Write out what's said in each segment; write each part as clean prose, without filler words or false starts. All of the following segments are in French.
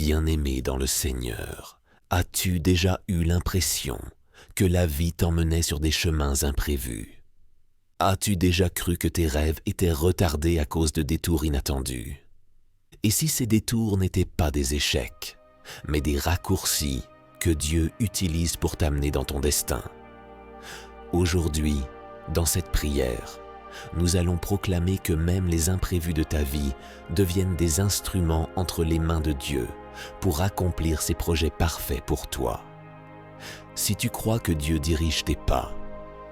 Bien-aimé dans le Seigneur, as-tu déjà eu l'impression que la vie t'emmenait sur des chemins imprévus? As-tu déjà cru que tes rêves étaient retardés à cause de détours inattendus? Et si ces détours n'étaient pas des échecs, mais des raccourcis que Dieu utilise pour t'amener dans ton destin? Aujourd'hui, dans cette prière, nous allons proclamer que même les imprévus de ta vie deviennent des instruments entre les mains de Dieu pour accomplir ses projets parfaits pour toi. Si tu crois que Dieu dirige tes pas,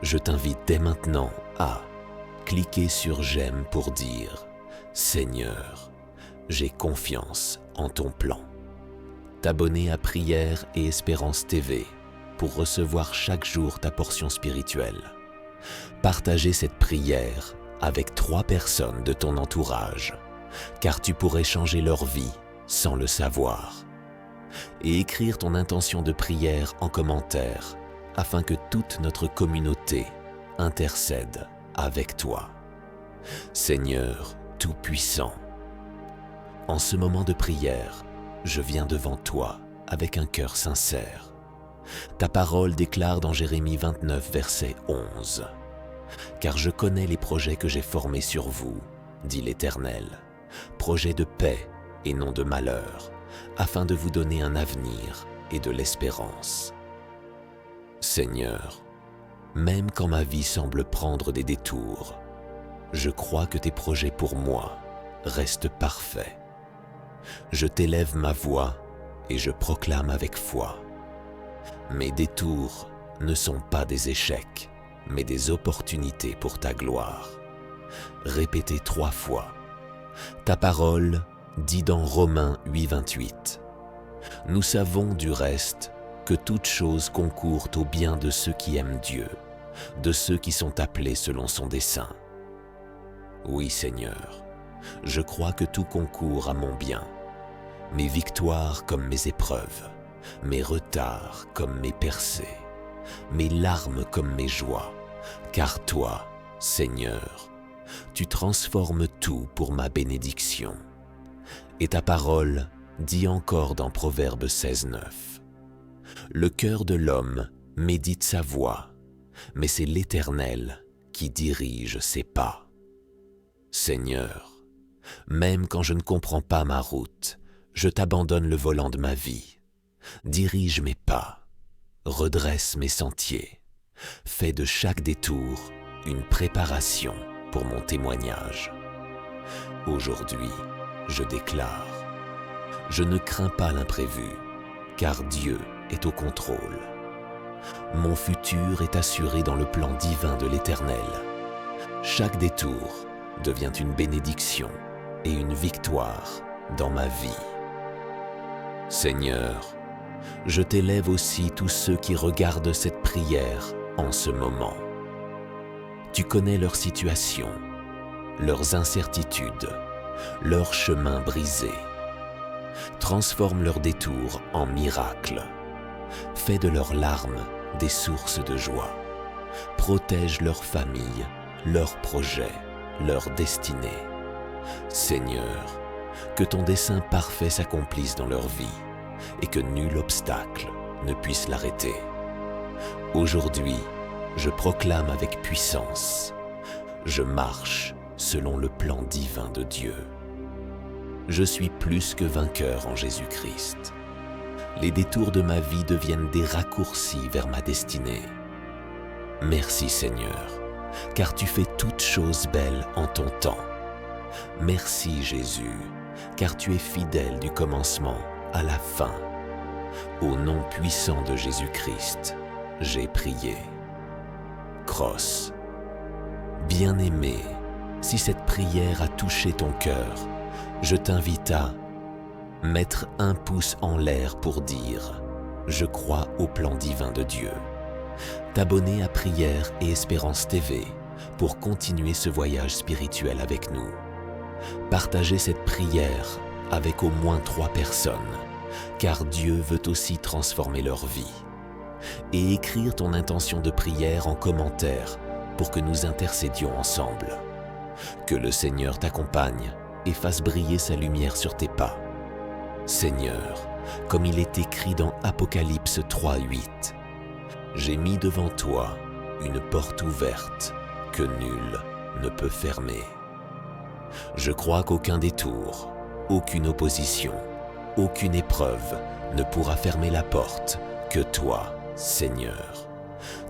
je t'invite dès maintenant à cliquer sur « J'aime » pour dire « Seigneur, j'ai confiance en ton plan ». T'abonner à Prière et Espérance TV pour recevoir chaque jour ta portion spirituelle. Partager cette prière avec 3 personnes de ton entourage, car tu pourrais changer leur vie sans le savoir. Et écrire ton intention de prière en commentaire afin que toute notre communauté intercède avec toi. Seigneur Tout-Puissant, en ce moment de prière, je viens devant toi avec un cœur sincère. Ta parole déclare dans Jérémie 29, verset 11 « Car je connais les projets que j'ai formés sur vous, dit l'Éternel, projets de paix et non de malheur, afin de vous donner un avenir et de l'espérance. » Seigneur, même quand ma vie semble prendre des détours, je crois que tes projets pour moi restent parfaits. Je t'élève ma voix et je proclame avec foi. Mes détours ne sont pas des échecs, mais des opportunités pour ta gloire. Répétez 3 fois. Ta parole dit dans Romains 8, 28. Nous savons du reste que toute chose concourt au bien de ceux qui aiment Dieu, de ceux qui sont appelés selon son dessein. Oui, Seigneur, je crois que tout concourt à mon bien, mes victoires comme mes épreuves, mes retards comme mes percées, mes larmes comme mes joies, car toi, Seigneur, tu transformes tout pour ma bénédiction. Et ta parole dit encore dans Proverbe 16, 9. Le cœur de l'homme médite sa voie, mais c'est l'Éternel qui dirige ses pas. Seigneur, même quand je ne comprends pas ma route, je t'abandonne le volant de ma vie. Dirige mes pas, redresse mes sentiers, fais de chaque détour une préparation pour mon témoignage. Aujourd'hui, je déclare, je ne crains pas l'imprévu, car Dieu est au contrôle. Mon futur est assuré dans le plan divin de l'Éternel. Chaque détour devient une bénédiction et une victoire dans ma vie. Seigneur, je t'élève aussi tous ceux qui regardent cette prière en ce moment. Tu connais leur situation, leurs incertitudes, leurs chemins brisés. Transforme leurs détours en miracles. Fais de leurs larmes des sources de joie. Protège leur famille, leurs projets, leur destinée. Seigneur, que ton dessein parfait s'accomplisse dans leur vie et que nul obstacle ne puisse l'arrêter. Aujourd'hui, je proclame avec puissance, je marche selon le plan divin de Dieu. Je suis plus que vainqueur en Jésus-Christ. Les détours de ma vie deviennent des raccourcis vers ma destinée. Merci Seigneur, car tu fais toutes choses belles en ton temps. Merci Jésus, car tu es fidèle du commencement à la fin. Au nom puissant de Jésus-Christ, j'ai prié. Cross. Bien-aimé, si cette prière a touché ton cœur, je t'invite à mettre un pouce en l'air pour dire « Je crois au plan divin de Dieu ». T'abonner à Prière et Espérance TV pour continuer ce voyage spirituel avec nous. Partager cette prière avec au moins 3 personnes, car Dieu veut aussi transformer leur vie. Et écrire ton intention de prière en commentaire pour que nous intercédions ensemble. Que le Seigneur t'accompagne et fasse briller sa lumière sur tes pas. Seigneur, comme il est écrit dans Apocalypse 3:8. J'ai mis devant toi une porte ouverte que nul ne peut fermer. Je crois qu'aucun détour, aucune opposition, aucune épreuve ne pourra fermer la porte que toi, Seigneur,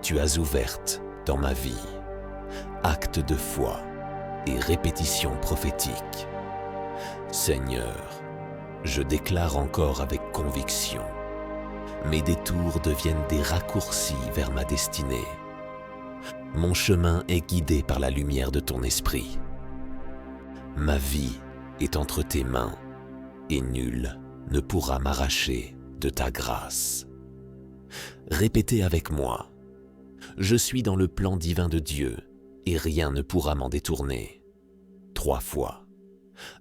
tu as ouverte dans ma vie. Acte de foi et répétition prophétique. Seigneur, je déclare encore avec conviction, mes détours deviennent des raccourcis vers ma destinée. Mon chemin est guidé par la lumière de ton esprit. Ma vie est entre tes mains et nul ne pourra m'arracher de ta grâce. Répétez avec moi, je suis dans le plan divin de Dieu et rien ne pourra m'en détourner. 3 fois.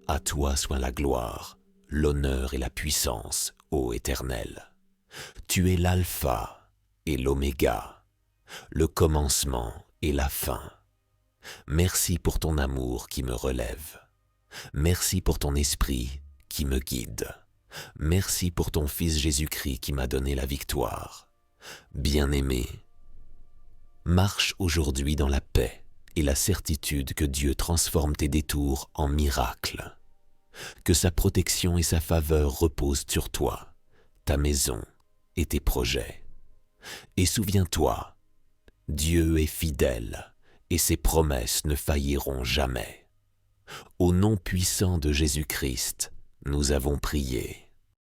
À toi soit la gloire, l'honneur et la puissance, ô Éternel. Tu es l'alpha et l'oméga, le commencement et la fin. Merci pour ton amour qui me relève. Merci pour ton esprit qui me guide. Merci pour ton Fils Jésus-Christ qui m'a donné la victoire. Bien-aimé, marche aujourd'hui dans la paix et la certitude que Dieu transforme tes détours en miracles. Que sa protection et sa faveur reposent sur toi, ta maison et tes projets. Et souviens-toi, Dieu est fidèle et ses promesses ne failliront jamais. Au nom puissant de Jésus-Christ, nous avons prié.